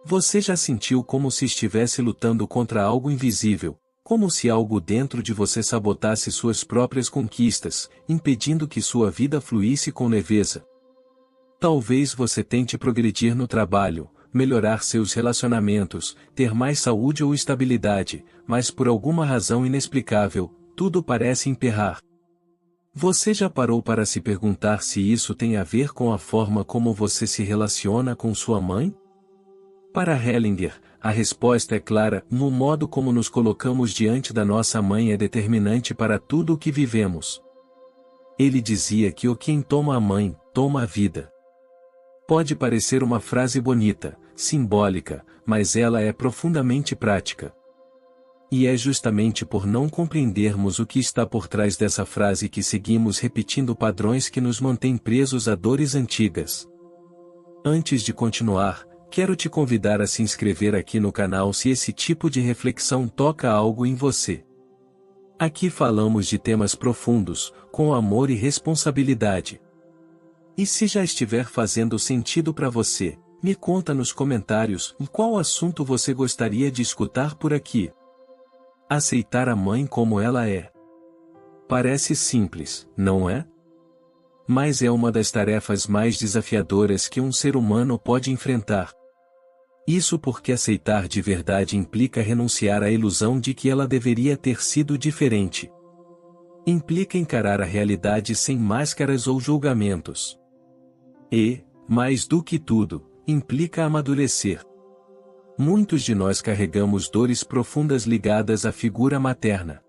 Você já sentiu como se estivesse lutando contra algo invisível, como se algo dentro de você sabotasse suas próprias conquistas, impedindo que sua vida fluísse com leveza? Talvez você tente progredir no trabalho, melhorar seus relacionamentos, ter mais saúde ou estabilidade, mas por alguma razão inexplicável, tudo parece emperrar. Você já parou para se perguntar se isso tem a ver com a forma como você se relaciona com sua mãe? Para Hellinger, a resposta é clara: no modo como nos colocamos diante da nossa mãe é determinante para tudo o que vivemos. Ele dizia que quem toma a mãe, toma a vida. Pode parecer uma frase bonita, simbólica, mas ela é profundamente prática. E é justamente por não compreendermos o que está por trás dessa frase que seguimos repetindo padrões que nos mantêm presos a dores antigas. Antes de continuar, quero te convidar a se inscrever aqui no canal se esse tipo de reflexão toca algo em você. Aqui falamos de temas profundos, com amor e responsabilidade. E se já estiver fazendo sentido para você, me conta nos comentários qual assunto você gostaria de escutar por aqui. Aceitar a mãe como ela é. Parece simples, não é? Mas é uma das tarefas mais desafiadoras que um ser humano pode enfrentar. Isso porque aceitar de verdade implica renunciar à ilusão de que ela deveria ter sido diferente. Implica encarar a realidade sem máscaras ou julgamentos. E, mais do que tudo, implica amadurecer. Muitos de nós carregamos dores profundas ligadas à figura materna.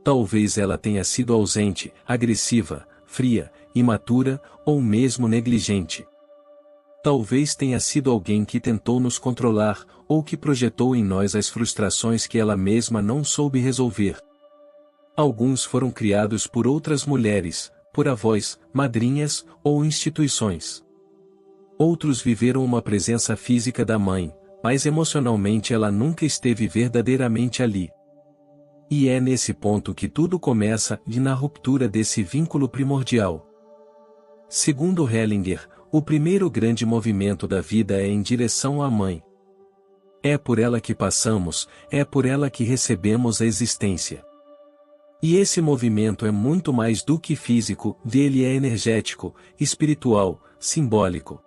Talvez ela tenha sido ausente, agressiva, fria, imatura, ou mesmo negligente. Talvez tenha sido alguém que tentou nos controlar, ou que projetou em nós as frustrações que ela mesma não soube resolver. Alguns foram criados por outras mulheres, por avós, madrinhas, ou instituições. Outros viveram uma presença física da mãe, mas emocionalmente ela nunca esteve verdadeiramente ali. E é nesse ponto que tudo começa, e na ruptura desse vínculo primordial. Segundo Hellinger, o primeiro grande movimento da vida é em direção à mãe. É por ela que passamos, é por ela que recebemos a existência. E esse movimento é muito mais do que físico, dele é energético, espiritual, simbólico.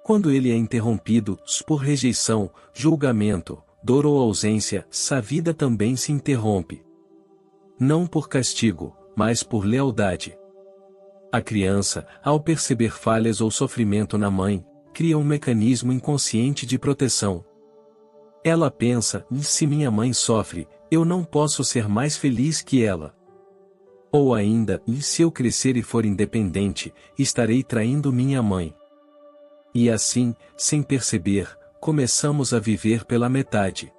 Quando ele é interrompido, por rejeição, julgamento, dor ou ausência, a vida também se interrompe. Não por castigo, mas por lealdade. A criança, ao perceber falhas ou sofrimento na mãe, cria um mecanismo inconsciente de proteção. Ela pensa: se minha mãe sofre, eu não posso ser mais feliz que ela. Ou ainda: se eu crescer e for independente, estarei traindo minha mãe. E assim, sem perceber, começamos a viver pela metade.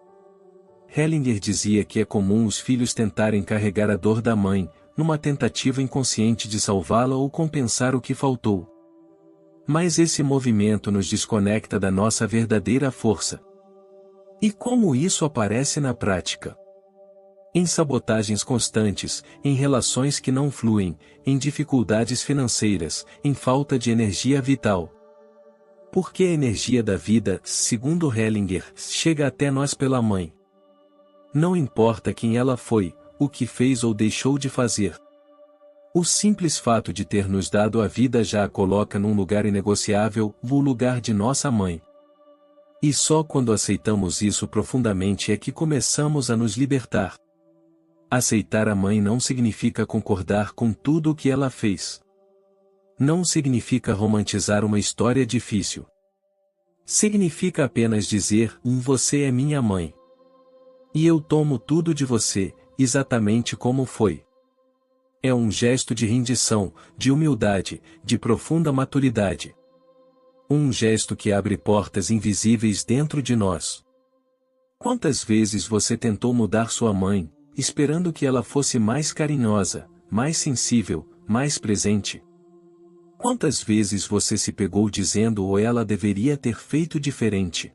Hellinger dizia que é comum os filhos tentarem carregar a dor da mãe, numa tentativa inconsciente de salvá-la ou compensar o que faltou. Mas esse movimento nos desconecta da nossa verdadeira força. E como isso aparece na prática? Em sabotagens constantes, em relações que não fluem, em dificuldades financeiras, em falta de energia vital. Porque a energia da vida, segundo Hellinger, chega até nós pela mãe. Não importa quem ela foi, o que fez ou deixou de fazer. O simples fato de ter nos dado a vida já a coloca num lugar inegociável, o lugar de nossa mãe. E só quando aceitamos isso profundamente é que começamos a nos libertar. Aceitar a mãe não significa concordar com tudo o que ela fez. Não significa romantizar uma história difícil. Significa apenas dizer: você é minha mãe. E eu tomo tudo de você, exatamente como foi. É um gesto de rendição, de humildade, de profunda maturidade. Um gesto que abre portas invisíveis dentro de nós. Quantas vezes você tentou mudar sua mãe, esperando que ela fosse mais carinhosa, mais sensível, mais presente? Quantas vezes você se pegou dizendo ou ela deveria ter feito diferente?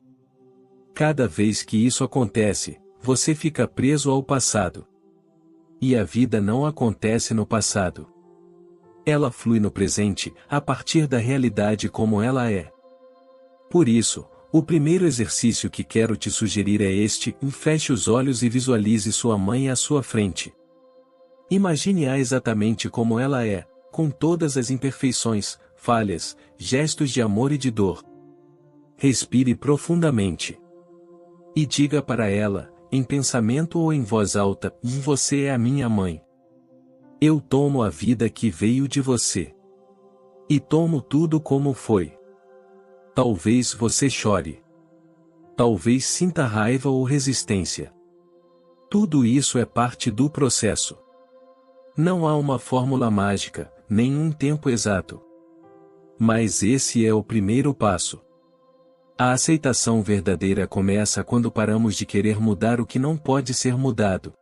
Cada vez que isso acontece, você fica preso ao passado. E a vida não acontece no passado. Ela flui no presente, a partir da realidade como ela é. Por isso, O primeiro exercício que quero te sugerir é este: feche os olhos e visualize sua mãe à sua frente. Imagine-a exatamente como ela é, com todas as imperfeições, falhas, gestos de amor e de dor. Respire profundamente. E diga para ela, em pensamento ou em voz alta: você é a minha mãe. Eu tomo a vida que veio de você. E tomo tudo como foi. Talvez você chore. Talvez sinta raiva ou resistência. Tudo isso é parte do processo. Não há uma fórmula mágica, nem um tempo exato. Mas esse é o primeiro passo. A aceitação verdadeira começa quando paramos de querer mudar o que não pode ser mudado.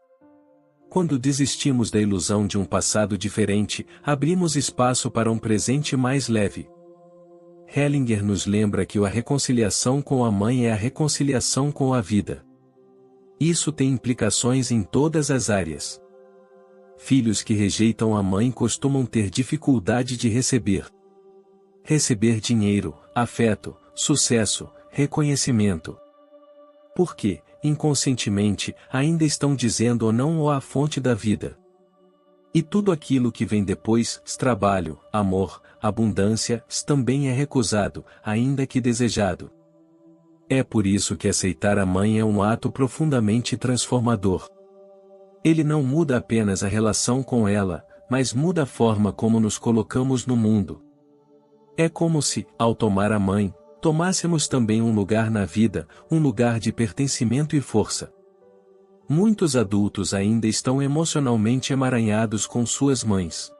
Quando desistimos da ilusão de um passado diferente, abrimos espaço para um presente mais leve. Hellinger nos lembra que a reconciliação com a mãe é a reconciliação com a vida. Isso tem implicações em todas as áreas. Filhos que rejeitam a mãe costumam ter dificuldade de receber dinheiro, afeto, sucesso, reconhecimento. Porque, inconscientemente, ainda estão dizendo ou não à fonte da vida. E tudo aquilo que vem depois, trabalho, amor, abundância, também é recusado, ainda que desejado. É por isso que aceitar a mãe é um ato profundamente transformador. Ele não muda apenas a relação com ela, mas muda a forma como nos colocamos no mundo. É como se, ao tomar a mãe, tomássemos também um lugar na vida, um lugar de pertencimento e força. Muitos adultos ainda estão emocionalmente emaranhados com suas mães.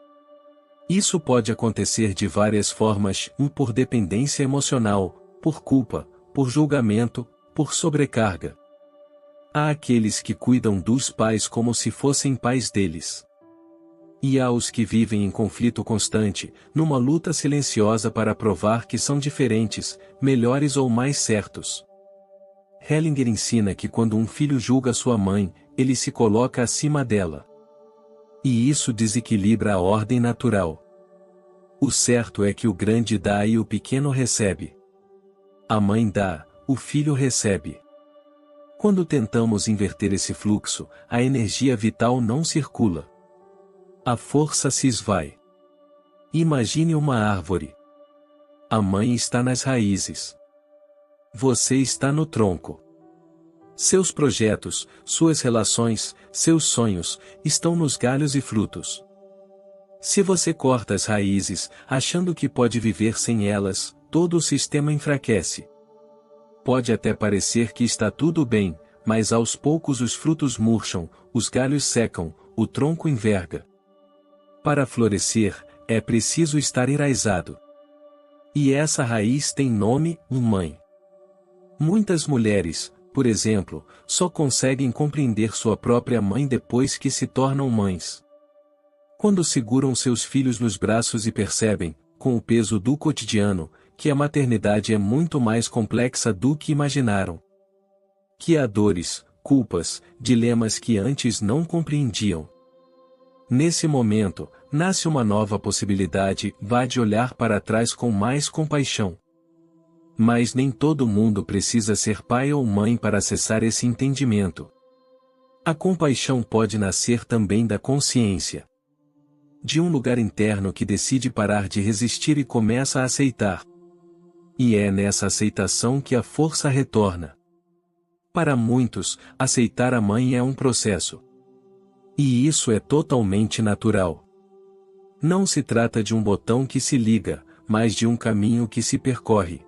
Isso pode acontecer de várias formas: por dependência emocional, por culpa, por julgamento, por sobrecarga. Há aqueles que cuidam dos pais como se fossem pais deles. E há os que vivem em conflito constante, numa luta silenciosa para provar que são diferentes, melhores ou mais certos. Hellinger ensina que quando um filho julga sua mãe, ele se coloca acima dela. E isso desequilibra a ordem natural. O certo é que o grande dá e o pequeno recebe. A mãe dá, o filho recebe. Quando tentamos inverter esse fluxo, a energia vital não circula. A força se esvai. Imagine uma árvore. A mãe está nas raízes. Você está no tronco. Seus projetos, suas relações, seus sonhos, estão nos galhos e frutos. Se você corta as raízes, achando que pode viver sem elas, todo o sistema enfraquece. Pode até parecer que está tudo bem, mas aos poucos os frutos murcham, os galhos secam, o tronco enverga. Para florescer, é preciso estar enraizado. E essa raiz tem nome: mãe. Muitas mulheres, por exemplo, só conseguem compreender sua própria mãe depois que se tornam mães. Quando seguram seus filhos nos braços e percebem, com o peso do cotidiano, que a maternidade é muito mais complexa do que imaginaram. Que há dores, culpas, dilemas que antes não compreendiam. Nesse momento, nasce uma nova possibilidade: vá de olhar para trás com mais compaixão. Mas nem todo mundo precisa ser pai ou mãe para acessar esse entendimento. A compaixão pode nascer também da consciência. De um lugar interno que decide parar de resistir e começa a aceitar. E é nessa aceitação que a força retorna. Para muitos, aceitar a mãe é um processo. E isso é totalmente natural. Não se trata de um botão que se liga, mas de um caminho que se percorre.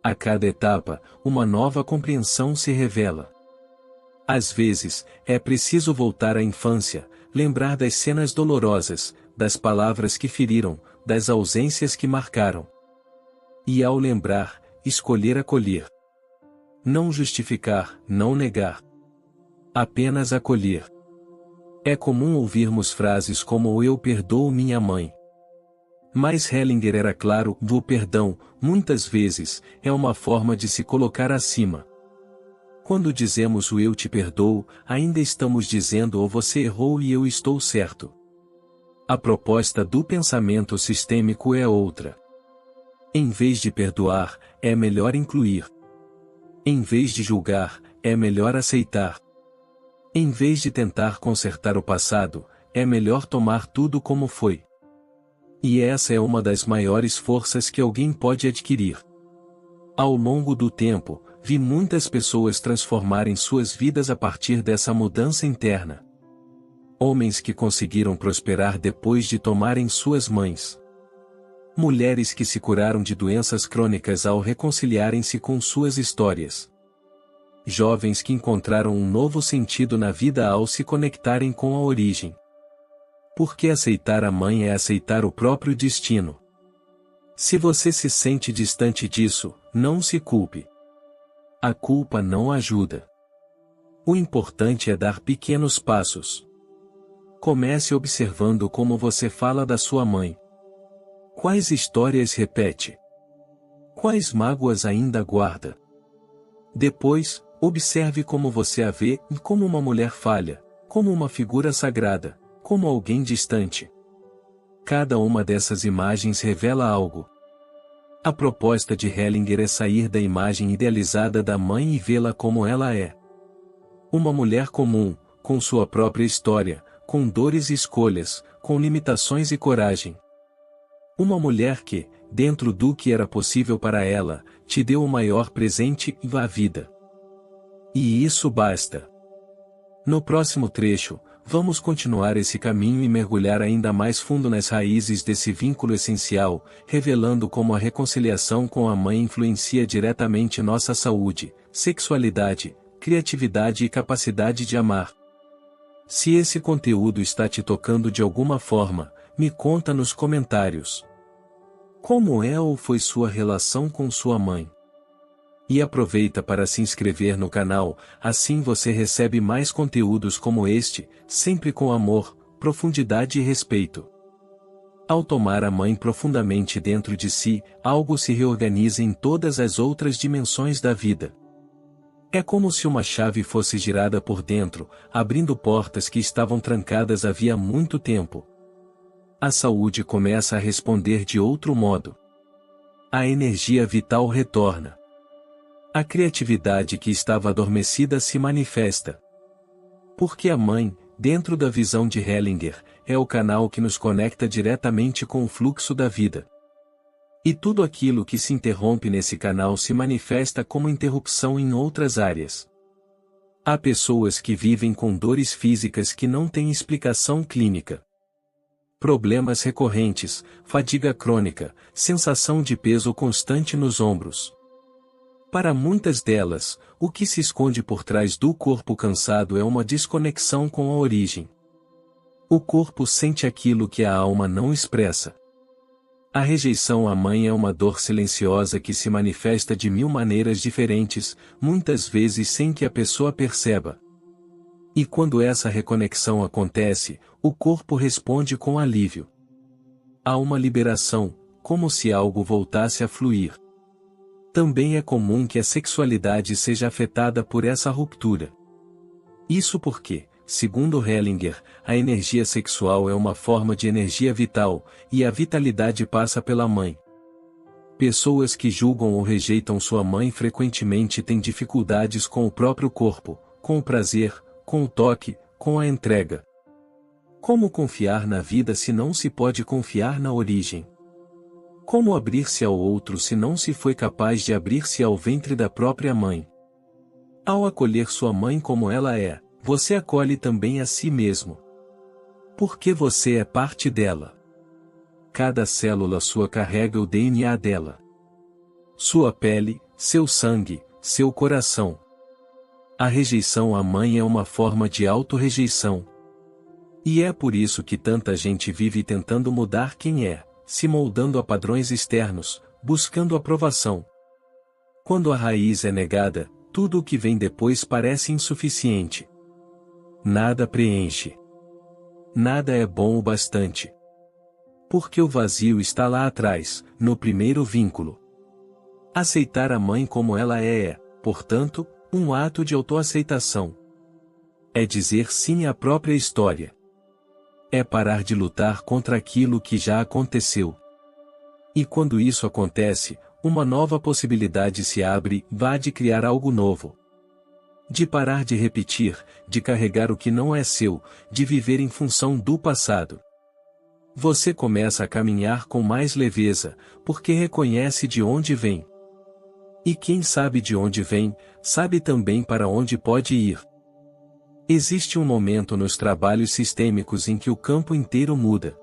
A cada etapa, uma nova compreensão se revela. Às vezes, é preciso voltar à infância, lembrar das cenas dolorosas, das palavras que feriram, das ausências que marcaram. E ao lembrar, escolher acolher. Não justificar, não negar. Apenas acolher. É comum ouvirmos frases como "eu perdoo minha mãe". Mas Hellinger era claro: o perdão, muitas vezes, é uma forma de se colocar acima. Quando dizemos o "eu te perdoo", ainda estamos dizendo "ou você errou e eu estou certo". A proposta do pensamento sistêmico é outra. Em vez de perdoar, é melhor incluir. Em vez de julgar, é melhor aceitar. Em vez de tentar consertar o passado, é melhor tomar tudo como foi. E essa é uma das maiores forças que alguém pode adquirir. Ao longo do tempo, vi muitas pessoas transformarem suas vidas a partir dessa mudança interna. Homens que conseguiram prosperar depois de tomarem suas mães. Mulheres que se curaram de doenças crônicas ao reconciliarem-se com suas histórias. Jovens que encontraram um novo sentido na vida ao se conectarem com a origem. Porque aceitar a mãe é aceitar o próprio destino. Se você se sente distante disso, não se culpe. A culpa não ajuda. O importante é dar pequenos passos. Comece observando como você fala da sua mãe. Quais histórias repete? Quais mágoas ainda guarda? Depois, observe como você a vê e como uma mulher falha, como uma figura sagrada, como alguém distante. Cada uma dessas imagens revela algo. A proposta de Hellinger é sair da imagem idealizada da mãe e vê-la como ela é. Uma mulher comum, com sua própria história, com dores e escolhas, com limitações e coragem. Uma mulher que, dentro do que era possível para ela, te deu o maior presente e a vida. E isso basta. No próximo trecho, vamos continuar esse caminho e mergulhar ainda mais fundo nas raízes desse vínculo essencial, revelando como a reconciliação com a mãe influencia diretamente nossa saúde, sexualidade, criatividade e capacidade de amar. Se esse conteúdo está te tocando de alguma forma, me conta nos comentários. Como é ou foi sua relação com sua mãe? E aproveita para se inscrever no canal, assim você recebe mais conteúdos como este, sempre com amor, profundidade e respeito. Ao tomar a mãe profundamente dentro de si, algo se reorganiza em todas as outras dimensões da vida. É como se uma chave fosse girada por dentro, abrindo portas que estavam trancadas havia muito tempo. A saúde começa a responder de outro modo. A energia vital retorna. A criatividade que estava adormecida se manifesta. Porque a mãe, dentro da visão de Hellinger, é o canal que nos conecta diretamente com o fluxo da vida. E tudo aquilo que se interrompe nesse canal se manifesta como interrupção em outras áreas. Há pessoas que vivem com dores físicas que não têm explicação clínica. Problemas recorrentes, fadiga crônica, sensação de peso constante nos ombros. Para muitas delas, o que se esconde por trás do corpo cansado é uma desconexão com a origem. O corpo sente aquilo que a alma não expressa. A rejeição à mãe é uma dor silenciosa que se manifesta de 1000 maneiras diferentes, muitas vezes sem que a pessoa perceba. E quando essa reconexão acontece, o corpo responde com alívio. Há uma liberação, como se algo voltasse a fluir. Também é comum que a sexualidade seja afetada por essa ruptura. Isso porque, segundo Hellinger, a energia sexual é uma forma de energia vital, e a vitalidade passa pela mãe. Pessoas que julgam ou rejeitam sua mãe frequentemente têm dificuldades com o próprio corpo, com o prazer, com o toque, com a entrega. Como confiar na vida se não se pode confiar na origem? Como abrir-se ao outro se não se foi capaz de abrir-se ao ventre da própria mãe? Ao acolher sua mãe como ela é, você acolhe também a si mesmo. Porque você é parte dela. Cada célula sua carrega o DNA dela. Sua pele, seu sangue, seu coração. A rejeição à mãe é uma forma de autorrejeição. E é por isso que tanta gente vive tentando mudar quem é, se moldando a padrões externos, buscando aprovação. Quando a raiz é negada, tudo o que vem depois parece insuficiente. Nada preenche. Nada é bom o bastante. Porque o vazio está lá atrás, no primeiro vínculo. Aceitar a mãe como ela é, portanto, um ato de autoaceitação. É dizer sim à própria história. É parar de lutar contra aquilo que já aconteceu. E quando isso acontece, Uma nova possibilidade se abre, vá de criar algo novo. De parar de repetir, de carregar o que não é seu, de viver em função do passado. Você começa a caminhar com mais leveza, porque reconhece de onde vem. E quem sabe de onde vem, sabe também para onde pode ir. Existe um momento nos trabalhos sistêmicos em que o campo inteiro muda.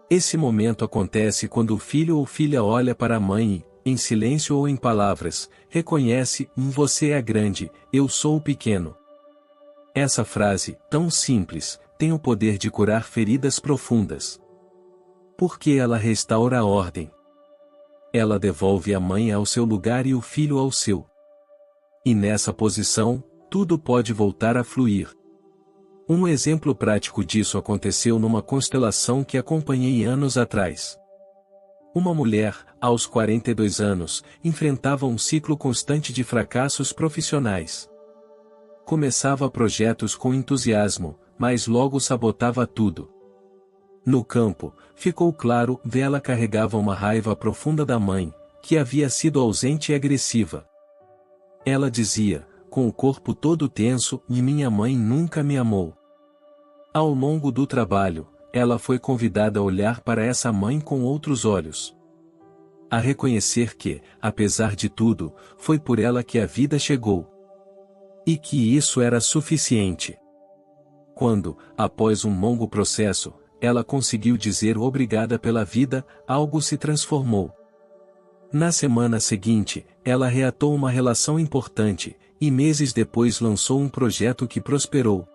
Esse momento acontece quando o filho ou filha olha para a mãe e, em silêncio ou em palavras, reconhece: você é grande, eu sou o pequeno. Essa frase, tão simples, tem o poder de curar feridas profundas. Porque ela restaura a ordem. Ela devolve a mãe ao seu lugar e o filho ao seu. E nessa posição, tudo pode voltar a fluir. Um exemplo prático disso aconteceu numa constelação que acompanhei anos atrás. Uma mulher, aos 42 anos, enfrentava um ciclo constante de fracassos profissionais. Começava projetos com entusiasmo, mas logo sabotava tudo. No campo, ficou claro, ela carregava uma raiva profunda da mãe, que havia sido ausente e agressiva. Ela dizia, com o corpo todo tenso: e minha mãe nunca me amou. Ao longo do trabalho, ela foi convidada a olhar para essa mãe com outros olhos. A reconhecer que, apesar de tudo, foi por ela que a vida chegou. E que isso era suficiente. Quando, após um longo processo, ela conseguiu dizer obrigada pela vida, algo se transformou. Na semana seguinte, ela reatou uma relação importante, e meses depois lançou um projeto que prosperou.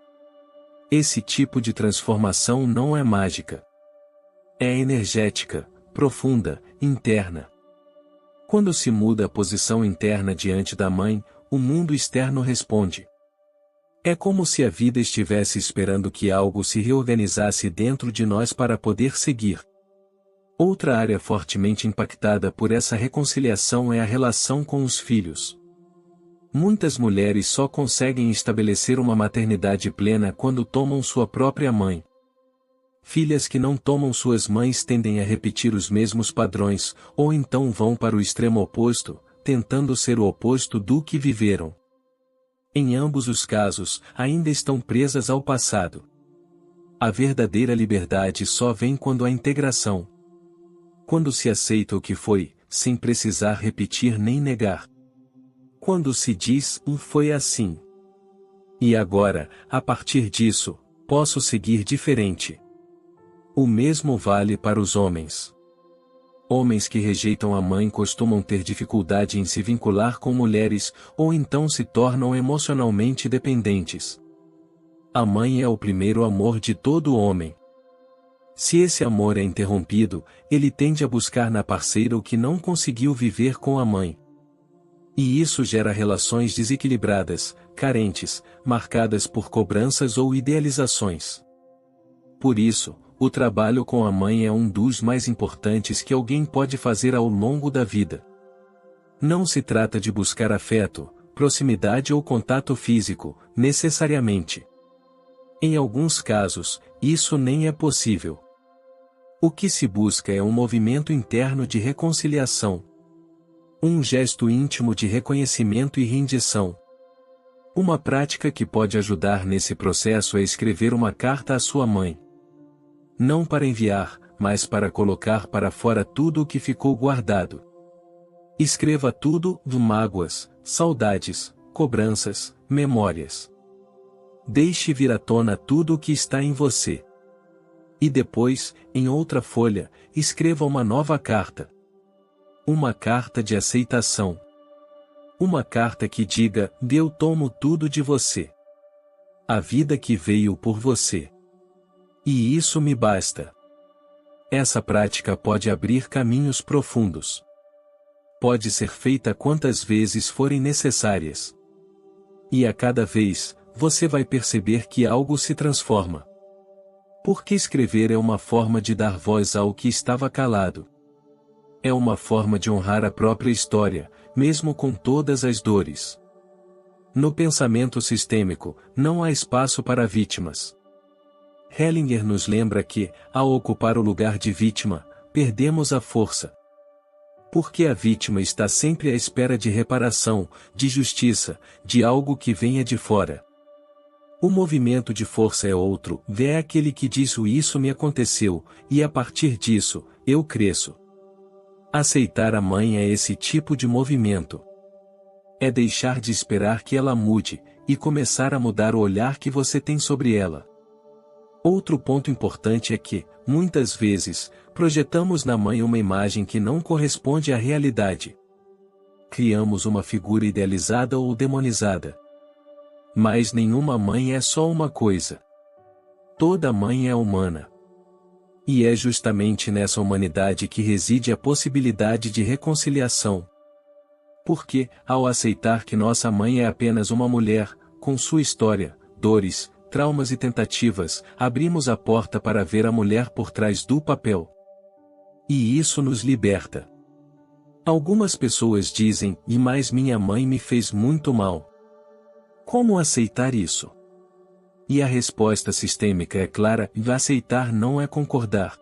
Esse tipo de transformação não é mágica. É energética, profunda, interna. Quando se muda a posição interna diante da mãe, o mundo externo responde. É como se a vida estivesse esperando que algo se reorganizasse dentro de nós para poder seguir. Outra área fortemente impactada por essa reconciliação é a relação com os filhos. Muitas mulheres só conseguem estabelecer uma maternidade plena quando tomam sua própria mãe. Filhas que não tomam suas mães tendem a repetir os mesmos padrões, ou então vão para o extremo oposto, tentando ser o oposto do que viveram. Em ambos os casos, ainda estão presas ao passado. A verdadeira liberdade só vem quando há integração. Quando se aceita o que foi, sem precisar repetir nem negar. Quando se diz, foi assim. E agora, a partir disso, posso seguir diferente. O mesmo vale para os homens. Homens que rejeitam a mãe costumam ter dificuldade em se vincular com mulheres, ou então se tornam emocionalmente dependentes. A mãe é o primeiro amor de todo homem. Se esse amor é interrompido, ele tende a buscar na parceira o que não conseguiu viver com a mãe. E isso gera relações desequilibradas, carentes, marcadas por cobranças ou idealizações. Por isso, o trabalho com a mãe é um dos mais importantes que alguém pode fazer ao longo da vida. Não se trata de buscar afeto, proximidade ou contato físico, necessariamente. Em alguns casos, isso nem é possível. O que se busca é um movimento interno de reconciliação. Um gesto íntimo de reconhecimento e rendição. Uma prática que pode ajudar nesse processo é escrever uma carta à sua mãe. Não para enviar, mas para colocar para fora tudo o que ficou guardado. Escreva tudo, mágoas, saudades, cobranças, memórias. Deixe vir à tona tudo o que está em você. E depois, em outra folha, escreva uma nova carta. Uma carta de aceitação. Uma carta que diga: eu tomo tudo de você. A vida que veio por você. E isso me basta. Essa prática pode abrir caminhos profundos. Pode ser feita quantas vezes forem necessárias. E a cada vez, você vai perceber que algo se transforma. Porque escrever é uma forma de dar voz ao que estava calado. É uma forma de honrar a própria história, mesmo com todas as dores. No pensamento sistêmico, não há espaço para vítimas. Hellinger nos lembra que, ao ocupar o lugar de vítima, perdemos a força. Porque a vítima está sempre à espera de reparação, de justiça, de algo que venha de fora. O movimento de força é outro, é aquele que diz isso me aconteceu, e a partir disso, eu cresço. Aceitar a mãe é esse tipo de movimento. É deixar de esperar que ela mude, e começar a mudar o olhar que você tem sobre ela. Outro ponto importante é que, muitas vezes, projetamos na mãe uma imagem que não corresponde à realidade. Criamos uma figura idealizada ou demonizada. Mas nenhuma mãe é só uma coisa. Toda mãe é humana. E é justamente nessa humanidade que reside a possibilidade de reconciliação. Porque, ao aceitar que nossa mãe é apenas uma mulher, com sua história, dores, traumas e tentativas, abrimos a porta para ver a mulher por trás do papel. E isso nos liberta. Algumas pessoas dizem, mas minha mãe me fez muito mal. Como aceitar isso? E a resposta sistêmica é clara: aceitar não é concordar.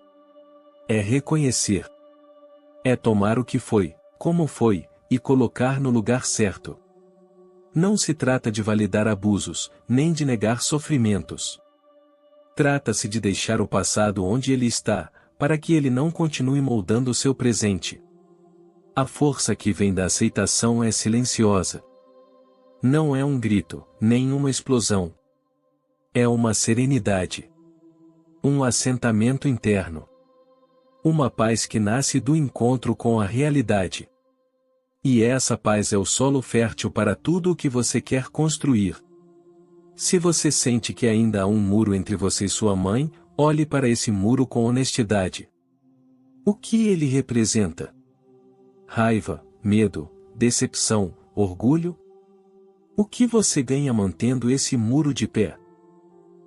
É reconhecer. É tomar o que foi, como foi, e colocar no lugar certo. Não se trata de validar abusos, nem de negar sofrimentos. Trata-se de deixar o passado onde ele está, para que ele não continue moldando o seu presente. A força que vem da aceitação é silenciosa. Não é um grito, nem uma explosão. É uma serenidade. Um assentamento interno. Uma paz que nasce do encontro com a realidade. E essa paz é o solo fértil para tudo o que você quer construir. Se você sente que ainda há um muro entre você e sua mãe, olhe para esse muro com honestidade. O que ele representa? Raiva, medo, decepção, orgulho? O que você ganha mantendo esse muro de pé?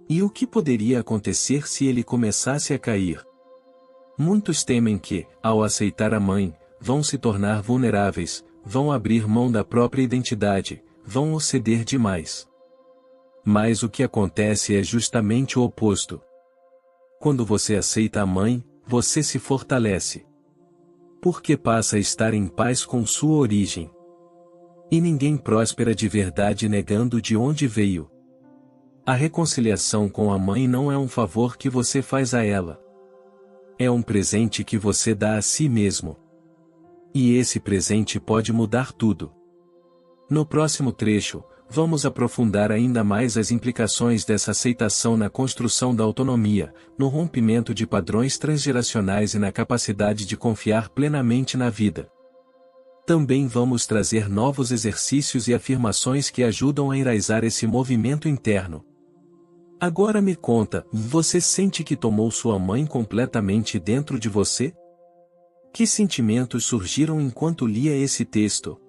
E o que poderia acontecer se ele começasse a cair? Muitos temem que, ao aceitar a mãe, vão se tornar vulneráveis, vão abrir mão da própria identidade, vão ceder demais. Mas o que acontece é justamente o oposto. Quando você aceita a mãe, você se fortalece. Porque passa a estar em paz com sua origem. E ninguém próspera de verdade negando de onde veio. A reconciliação com a mãe não é um favor que você faz a ela. É um presente que você dá a si mesmo. E esse presente pode mudar tudo. No próximo trecho, vamos aprofundar ainda mais as implicações dessa aceitação na construção da autonomia, no rompimento de padrões transgeracionais e na capacidade de confiar plenamente na vida. Também vamos trazer novos exercícios e afirmações que ajudam a enraizar esse movimento interno. Agora me conta, você sente que tomou sua mãe completamente dentro de você? Que sentimentos surgiram enquanto lia esse texto?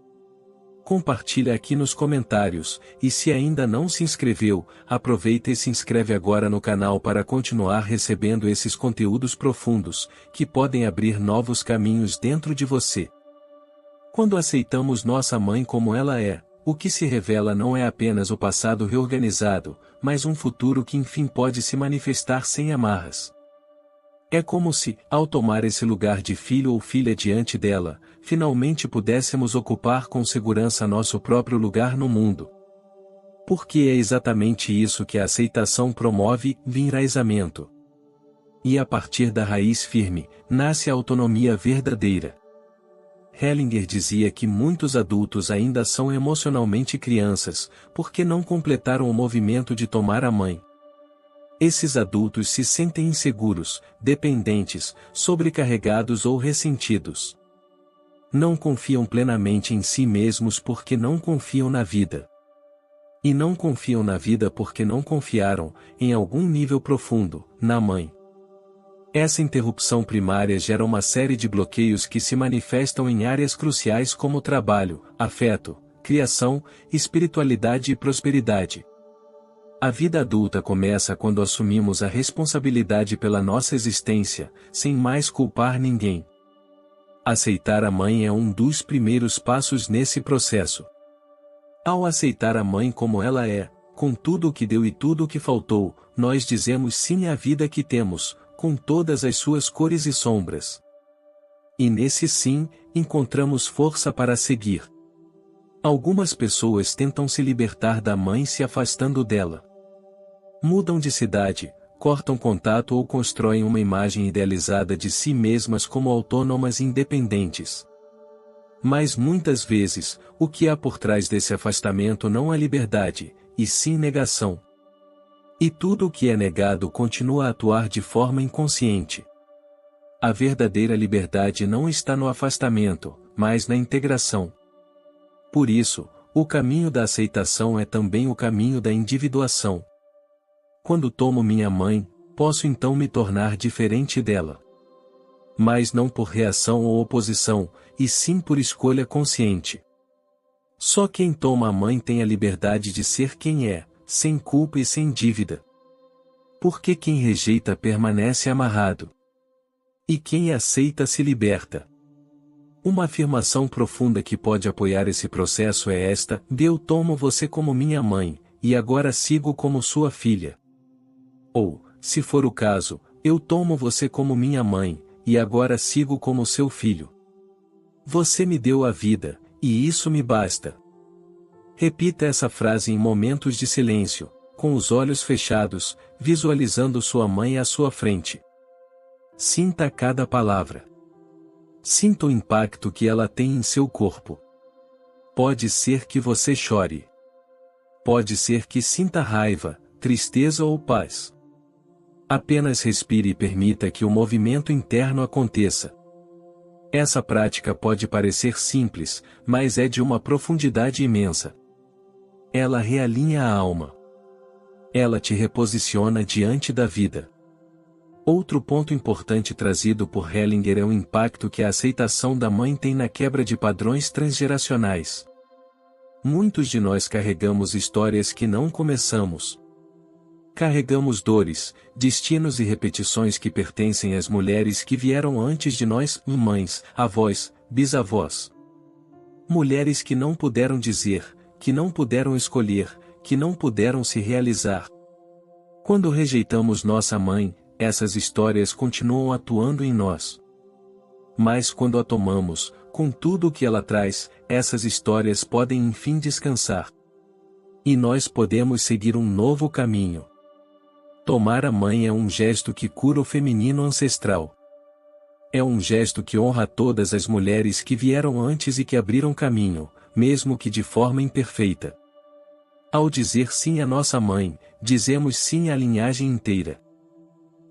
Compartilha aqui nos comentários, e se ainda não se inscreveu, aproveita e se inscreve agora no canal para continuar recebendo esses conteúdos profundos, que podem abrir novos caminhos dentro de você. Quando aceitamos nossa mãe como ela é, o que se revela não é apenas o passado reorganizado, mas um futuro que enfim pode se manifestar sem amarras. É como se, ao tomar esse lugar de filho ou filha diante dela, finalmente pudéssemos ocupar com segurança nosso próprio lugar no mundo. Porque é exatamente isso que a aceitação promove, o enraizamento. E a partir da raiz firme, nasce a autonomia verdadeira. Hellinger dizia que muitos adultos ainda são emocionalmente crianças, porque não completaram o movimento de tomar a mãe. Esses adultos se sentem inseguros, dependentes, sobrecarregados ou ressentidos. Não confiam plenamente em si mesmos porque não confiam na vida. E não confiam na vida porque não confiaram, em algum nível profundo, na mãe. Essa interrupção primária gera uma série de bloqueios que se manifestam em áreas cruciais como trabalho, afeto, criação, espiritualidade e prosperidade. A vida adulta começa quando assumimos a responsabilidade pela nossa existência, sem mais culpar ninguém. Aceitar a mãe é um dos primeiros passos nesse processo. Ao aceitar a mãe como ela é, com tudo o que deu e tudo o que faltou, nós dizemos sim à vida que temos, com todas as suas cores e sombras. E nesse sim, encontramos força para seguir. Algumas pessoas tentam se libertar da mãe se afastando dela. Mudam de cidade, cortam contato ou constroem uma imagem idealizada de si mesmas como autônomas e independentes. Mas muitas vezes, o que há por trás desse afastamento não é liberdade, e sim negação. E tudo o que é negado continua a atuar de forma inconsciente. A verdadeira liberdade não está no afastamento, mas na integração. Por isso, o caminho da aceitação é também o caminho da individuação. Quando tomo minha mãe, posso então me tornar diferente dela. Mas não por reação ou oposição, e sim por escolha consciente. Só quem toma a mãe tem a liberdade de ser quem é, sem culpa e sem dívida. Porque quem rejeita permanece amarrado. E quem aceita se liberta. Uma afirmação profunda que pode apoiar esse processo é esta: eu tomo você como minha mãe, e agora sigo como sua filha. Ou, se for o caso, eu tomo você como minha mãe, e agora sigo como seu filho. Você me deu a vida, e isso me basta. Repita essa frase em momentos de silêncio, com os olhos fechados, visualizando sua mãe à sua frente. Sinta cada palavra. Sinta o impacto que ela tem em seu corpo. Pode ser que você chore. Pode ser que sinta raiva, tristeza ou paz. Apenas respire e permita que o movimento interno aconteça. Essa prática pode parecer simples, mas é de uma profundidade imensa. Ela realinha a alma. Ela te reposiciona diante da vida. Outro ponto importante trazido por Hellinger é o impacto que a aceitação da mãe tem na quebra de padrões transgeracionais. Muitos de nós carregamos histórias que não começamos. Carregamos dores, destinos e repetições que pertencem às mulheres que vieram antes de nós, mães, avós, bisavós. Mulheres que não puderam dizer, que não puderam escolher, que não puderam se realizar. Quando rejeitamos nossa mãe, essas histórias continuam atuando em nós. Mas quando a tomamos, com tudo o que ela traz, essas histórias podem enfim descansar. E nós podemos seguir um novo caminho. Tomar a mãe é um gesto que cura o feminino ancestral. É um gesto que honra todas as mulheres que vieram antes e que abriram caminho, mesmo que de forma imperfeita. Ao dizer sim à nossa mãe, dizemos sim à linhagem inteira.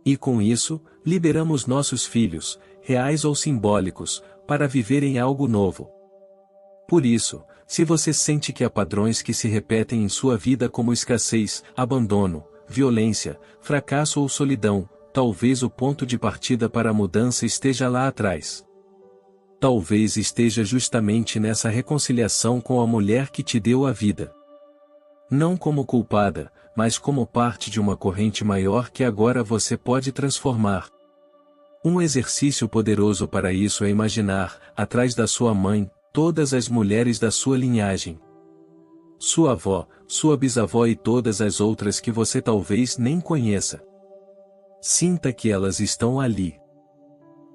E com isso, liberamos nossos filhos, reais ou simbólicos, para viverem algo novo. Por isso, se você sente que há padrões que se repetem em sua vida como escassez, abandono, violência, fracasso ou solidão, talvez o ponto de partida para a mudança esteja lá atrás. Talvez esteja justamente nessa reconciliação com a mulher que te deu a vida. Não como culpada, mas como parte de uma corrente maior que agora você pode transformar. Um exercício poderoso para isso é imaginar, atrás da sua mãe, todas as mulheres da sua linhagem. Sua avó, sua bisavó e todas as outras que você talvez nem conheça. Sinta que elas estão ali.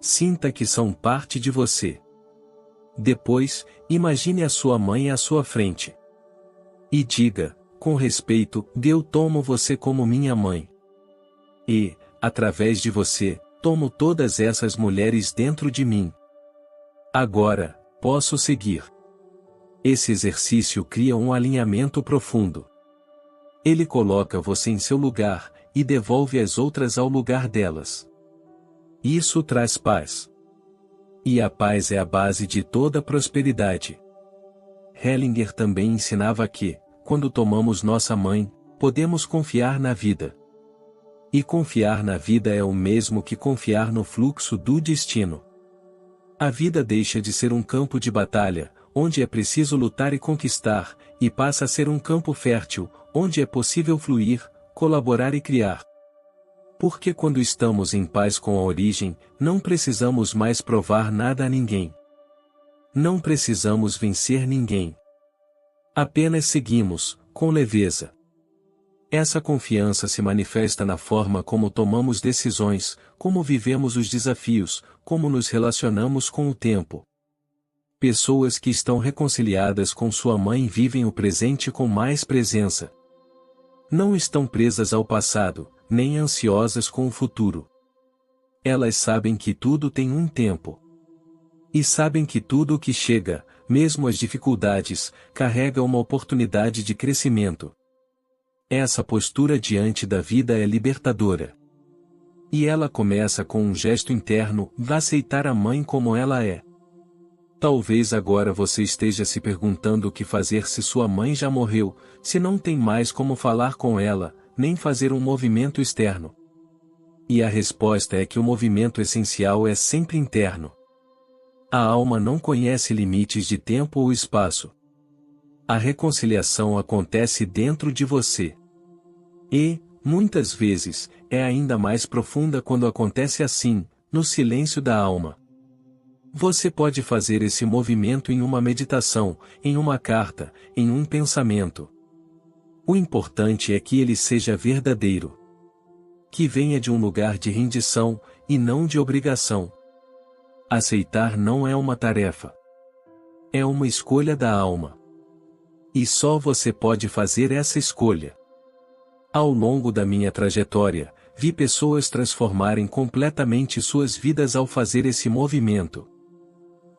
Sinta que são parte de você. Depois, imagine a sua mãe à sua frente. E diga, com respeito, eu tomo você como minha mãe. E, através de você, tomo todas essas mulheres dentro de mim. Agora, posso seguir. Esse exercício cria um alinhamento profundo. Ele coloca você em seu lugar, e devolve as outras ao lugar delas. Isso traz paz. E a paz é a base de toda prosperidade. Hellinger também ensinava que, quando tomamos nossa mãe, podemos confiar na vida. E confiar na vida é o mesmo que confiar no fluxo do destino. A vida deixa de ser um campo de batalha, onde é preciso lutar e conquistar, e passa a ser um campo fértil, onde é possível fluir, colaborar e criar. Porque quando estamos em paz com a origem, não precisamos mais provar nada a ninguém. Não precisamos vencer ninguém. Apenas seguimos, com leveza. Essa confiança se manifesta na forma como tomamos decisões, como vivemos os desafios, como nos relacionamos com o tempo. Pessoas que estão reconciliadas com sua mãe vivem o presente com mais presença. Não estão presas ao passado, nem ansiosas com o futuro. Elas sabem que tudo tem um tempo. E sabem que tudo o que chega, mesmo as dificuldades, carrega uma oportunidade de crescimento. Essa postura diante da vida é libertadora. E ela começa com um gesto interno, de aceitar a mãe como ela é. Talvez agora você esteja se perguntando o que fazer se sua mãe já morreu, se não tem mais como falar com ela, nem fazer um movimento externo. E a resposta é que o movimento essencial é sempre interno. A alma não conhece limites de tempo ou espaço. A reconciliação acontece dentro de você. E, muitas vezes, é ainda mais profunda quando acontece assim, no silêncio da alma. Você pode fazer esse movimento em uma meditação, em uma carta, em um pensamento. O importante é que ele seja verdadeiro. Que venha de um lugar de rendição, e não de obrigação. Aceitar não é uma tarefa. É uma escolha da alma. E só você pode fazer essa escolha. Ao longo da minha trajetória, vi pessoas transformarem completamente suas vidas ao fazer esse movimento.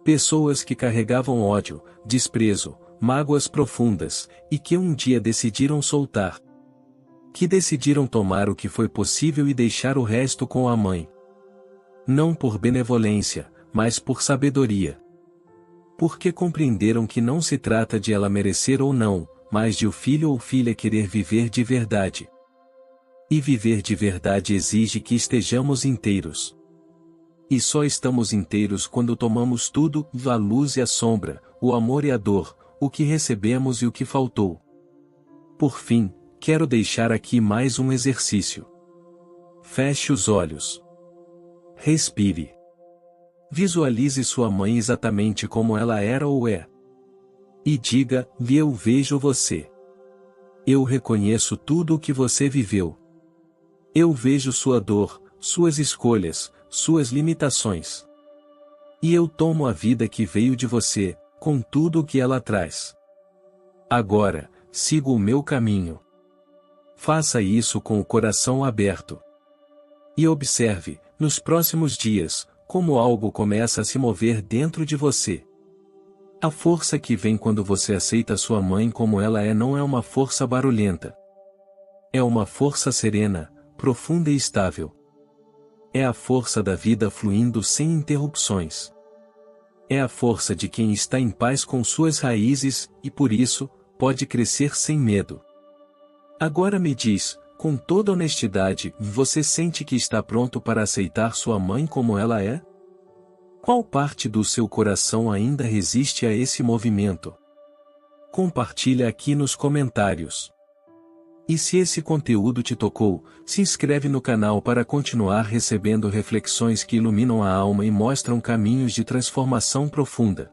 Pessoas que carregavam ódio, desprezo, mágoas profundas, e que um dia decidiram soltar. Que decidiram tomar o que foi possível e deixar o resto com a mãe. Não por benevolência, mas por sabedoria. Porque compreenderam que não se trata de ela merecer ou não, mas de o filho ou filha querer viver de verdade. E viver de verdade exige que estejamos inteiros. E só estamos inteiros quando tomamos tudo, a luz e a sombra, o amor e a dor, o que recebemos e o que faltou. Por fim, quero deixar aqui mais um exercício. Feche os olhos. Respire. Visualize sua mãe exatamente como ela era ou é. E diga: eu vejo você. Eu reconheço tudo o que você viveu. Eu vejo sua dor, suas escolhas, suas limitações. E eu tomo a vida que veio de você, com tudo o que ela traz. Agora, sigo o meu caminho. Faça isso com o coração aberto. E observe, nos próximos dias, como algo começa a se mover dentro de você. A força que vem quando você aceita sua mãe como ela é não é uma força barulhenta. É uma força serena, profunda e estável. É a força da vida fluindo sem interrupções. É a força de quem está em paz com suas raízes, e por isso, pode crescer sem medo. Agora me diz, com toda honestidade, você sente que está pronto para aceitar sua mãe como ela é? Qual parte do seu coração ainda resiste a esse movimento? Compartilha aqui nos comentários. E se esse conteúdo te tocou, se inscreve no canal para continuar recebendo reflexões que iluminam a alma e mostram caminhos de transformação profunda.